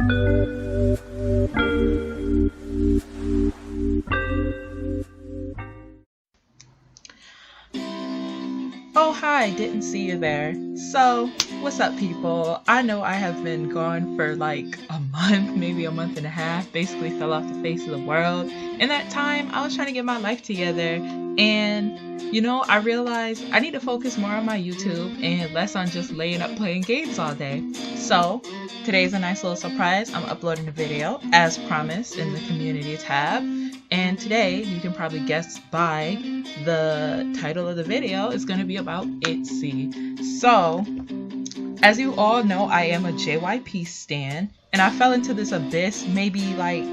Oh, hi, didn't see you there. So, what's up, people? I know I have been gone for like a month, maybe a month and a half, basically fell off the face of the world. In that time, I was trying to get my life together, and I realized I need to focus more on my YouTube and less on just laying up playing games all day. So, today's a nice little surprise. I'm uploading a video, as promised, in the community tab. And today, you can probably guess by the title of the video, is going to be about ITZY. So, as you all know, I am a JYPE stan, and I fell into this abyss maybe like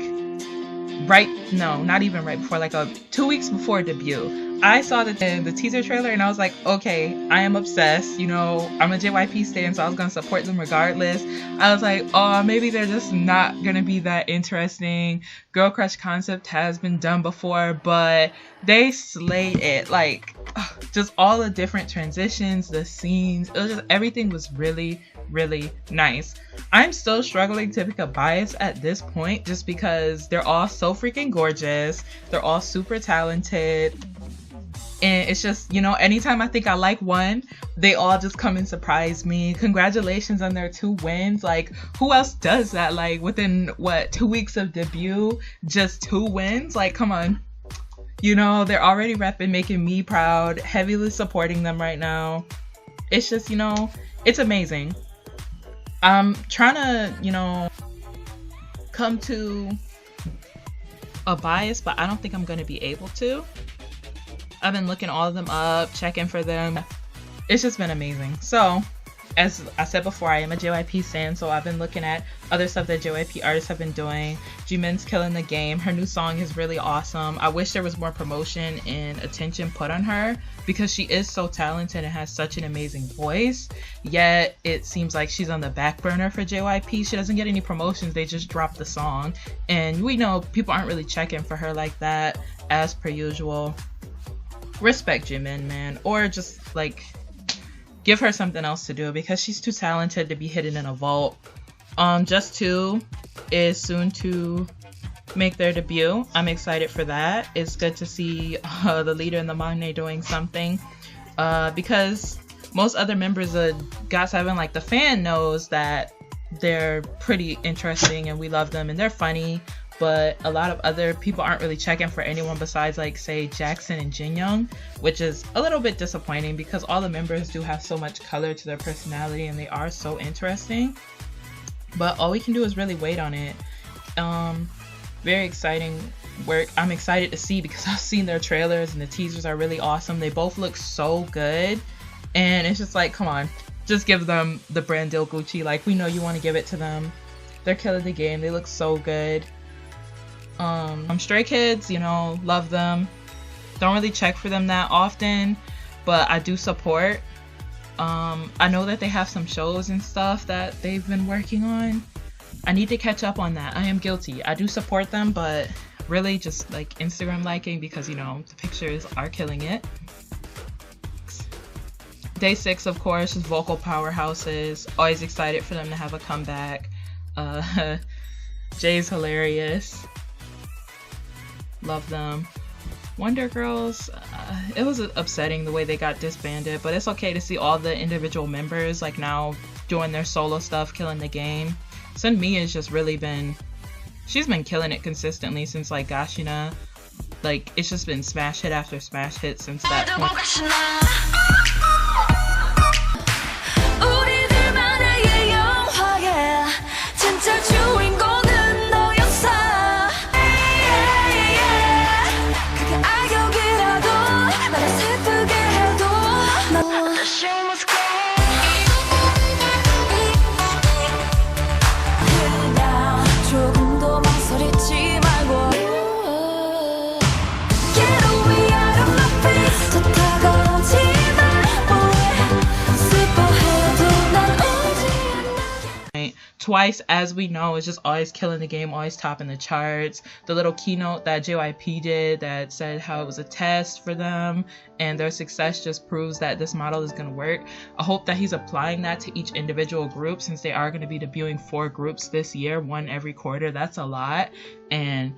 not even right before, like 2 weeks before debut. I saw the teaser trailer and I was like, okay, I am obsessed. I'm a JYPE stan, so I was gonna support them regardless. I was like, oh, maybe they're just not gonna be that interesting. Girl crush concept has been done before, but they slayed it. Like, just all the different transitions, the scenes, everything was really, really nice. I'm still struggling to pick a bias at this point just because they're all so freaking gorgeous. They're all super talented. And it's just, anytime I think I like one, they all just come and surprise me. Congratulations on their 2 wins. Like, who else does that? Like, within, 2 weeks of debut, just 2 wins? Like, come on. They're already repping, making me proud, heavily supporting them right now. It's just, it's amazing. I'm trying to, come to a bias, but I don't think I'm going to be able to. I've been looking all of them up, checking for them. It's just been amazing. So, as I said before, I am a JYP stan, so I've been looking at other stuff that JYP artists have been doing. Jimin's killing the game. Her new song is really awesome. I wish there was more promotion and attention put on her because she is so talented and has such an amazing voice. Yet, it seems like she's on the back burner for JYP. She doesn't get any promotions. They just drop the song. And we know people aren't really checking for her like that, as per usual. Respect Jimin, man, or just like give her something else to do because she's too talented to be hidden in a vault. Just2 is soon to make their debut. I'm excited for that. It's good to see the leader and the maknae doing something because most other members of GOT7, like the fan knows that they're pretty interesting and we love them and they're funny. But a lot of other people aren't really checking for anyone besides, like, say, Jackson and Jinyoung, which is a little bit disappointing because all the members do have so much color to their personality and they are so interesting. But all we can do is really wait on it. Very exciting work. I'm excited to see because I've seen their trailers and the teasers are really awesome. They both look so good. And it's just like, come on, just give them the brand deal, Gucci. Like, we know you want to give it to them. They're killing the game. They look so good. Stray Kids, love them. Don't really check for them that often, but I do support. I know that they have some shows and stuff that they've been working on. I need to catch up on that. I am guilty. I do support them, but really just like Instagram liking because, the pictures are killing it. Day 6, of course, is vocal powerhouses. Always excited for them to have a comeback. Jay's hilarious. Love them. Wonder Girls, it was upsetting the way they got disbanded, but it's okay to see all the individual members like now doing their solo stuff, killing the game. Sunmi has just really she's been killing it consistently since like Gashina. Like, it's just been smash hit after smash hit since that point. Get away out of my face. Twice, as we know, is just always killing the game, always topping the charts. The little keynote that JYPE did that said how it was a test for them and their success just proves that this model is going to work. I hope that he's applying that to each individual group, since they are going to be debuting 4 groups this year, 1 every quarter. That's a lot. And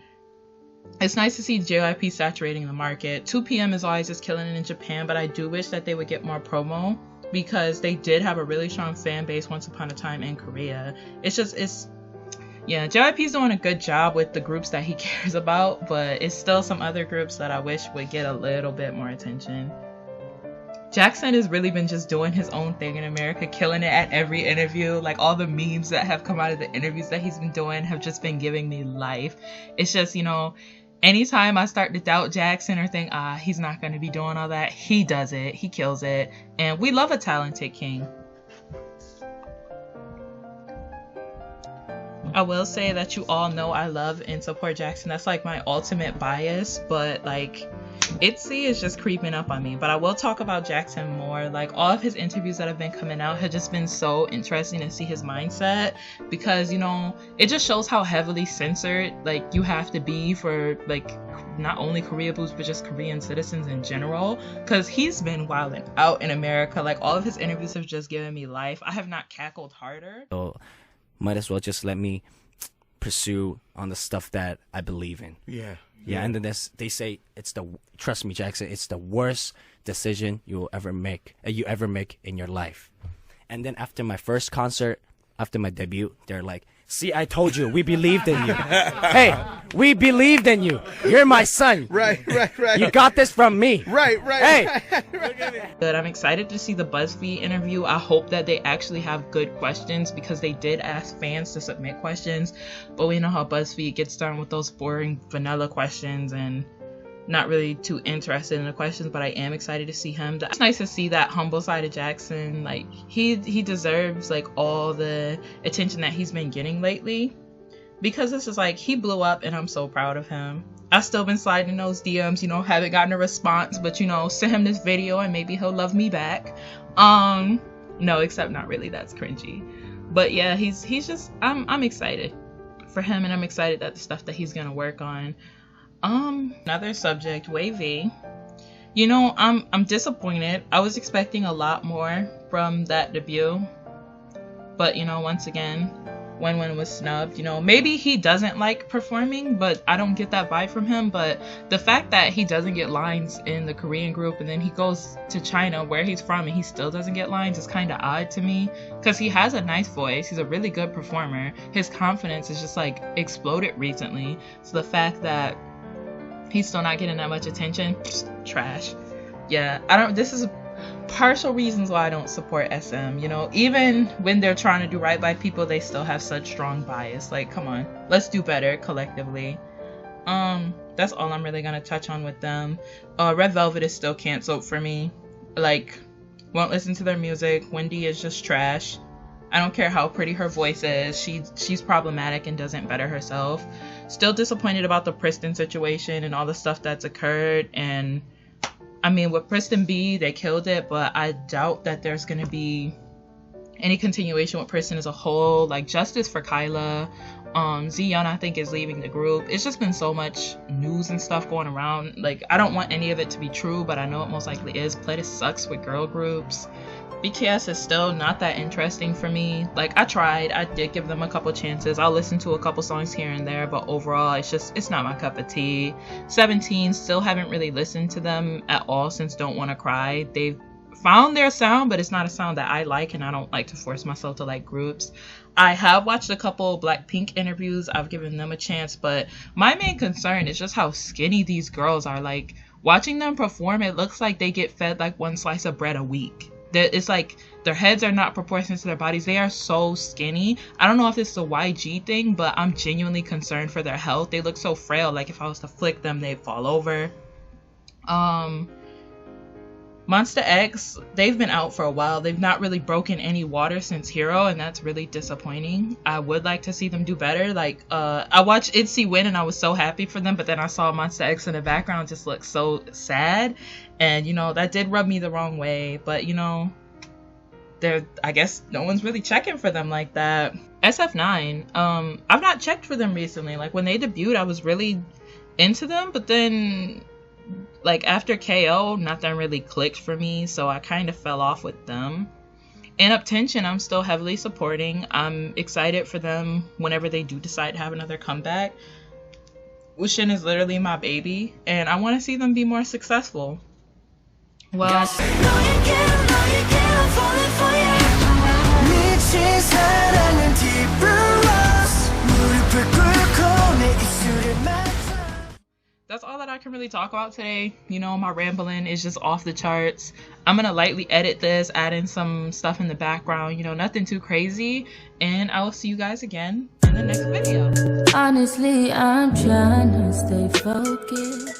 it's nice to see JYP saturating the market. 2 PM is always just killing it in Japan, but I do wish that they would get more promo, because they did have a really strong fan base once upon a time in Korea. Yeah, JYP's doing a good job with the groups that he cares about, but it's still some other groups that I wish would get a little bit more attention. Jackson has really been just doing his own thing in America, killing it at every interview. Like, all the memes that have come out of the interviews that he's been doing have just been giving me life. It's just, you know, anytime I start to doubt Jackson or think, he's not going to be doing all that, he does it. He kills it. And we love a talented king. I will say that you all know I love and support Jackson. That's like my ultimate bias, but like ITZY is just creeping up on me. But I will talk about Jackson more. Like, all of his interviews that have been coming out have just been so interesting to see his mindset, because, you know, it just shows how heavily censored like you have to be for like not only Korea boos but just Korean citizens in general, because he's been wilding out in America. Like, all of his interviews have just given me life. I have not cackled harder. So might as well just let me pursue on the stuff that I believe in. Yeah, and then they say trust me, Jackson, it's the worst decision you will ever make in your life. And then after my first concert, after my debut, they're like, see, I told you, we believed in you. Hey, we believed in you. You're my son. Right. You got this from me. Right. Hey. But I'm excited to see the BuzzFeed interview. I hope that they actually have good questions, because they did ask fans to submit questions. But we know how BuzzFeed gets done with those boring vanilla questions and not really too interested in the questions. But I am excited to see him. It's nice to see that humble side of Jackson. Like, he deserves like all the attention that he's been getting lately, because this is like, he blew up and I'm so proud of him. I've still been sliding those DMs, you know, haven't gotten a response, but, you know, send him this video and maybe he'll love me back. No, except not really, that's cringy. But yeah, he's just, I'm excited for him, and I'm excited that the stuff that he's gonna work on. Another subject, Wavy. You know, I'm disappointed. I was expecting a lot more from that debut, but, you know, once again, Wen was snubbed. You know, maybe he doesn't like performing, but I don't get that vibe from him. But the fact that he doesn't get lines in the Korean group and then he goes to China, where he's from, and he still doesn't get lines is kind of odd to me, because he has a nice voice. He's a really good performer. His confidence is just like exploded recently. So the fact that he's still not getting that much attention, trash. Yeah, this is partial reasons why I don't support SM. You know, even when they're trying to do right by people, they still have such strong bias. Like, come on, let's do better collectively. That's all I'm really gonna touch on with them. Red Velvet is still canceled for me. Like, won't listen to their music. Wendy is just trash. I don't care how pretty her voice is. She's problematic and doesn't better herself. Still disappointed about the Priston situation and all the stuff that's occurred. And I mean, with Priston B, they killed it, but I doubt that there's going to be any continuation with Priston as a whole. Like, justice for Kyla. Zion, I think, is leaving the group. It's just been so much news and stuff going around. Like, I don't want any of it to be true, but I know it most likely is. Pledis sucks with girl groups. BTS is still not that interesting for me. Like, I did give them a couple chances. I'll listen to a couple songs here and there, but overall, it's not my cup of tea. 17, still haven't really listened to them at all since Don't Wanna Cry. They've found their sound, but it's not a sound that I like, and I don't like to force myself to like groups. I have watched a couple Blackpink interviews. I've given them a chance, but my main concern is just how skinny these girls are. Like, watching them perform, it looks like they get fed like one slice of bread a week. It's like their heads are not proportionate to their bodies. They are so skinny. I don't know if it's a YG thing, but I'm genuinely concerned for their health. They look so frail. Like, if I was to flick them, they'd fall over. Monsta X, they've been out for a while. They've not really broken any water since Hero, and that's really disappointing. I would like to see them do better. Like, I watched ITZY win, and I was so happy for them, but then I saw Monsta X in the background just look so sad, and, you know, that did rub me the wrong way. But, you know, I guess no one's really checking for them like that. SF9, I've not checked for them recently. Like when they debuted, I was really into them, but then like after KO, nothing really clicked for me, so I kind of fell off with them. And Up Tension, I'm still heavily supporting. I'm excited for them whenever they do decide to have another comeback. Wushin is literally my baby, and I want to see them be more successful. Well, that's all that I can really talk about today. You know, my rambling is just off the charts. I'm gonna lightly edit this, add in some stuff in the background, you know, nothing too crazy. And I will see you guys again in the next video. Honestly, I'm trying to stay focused.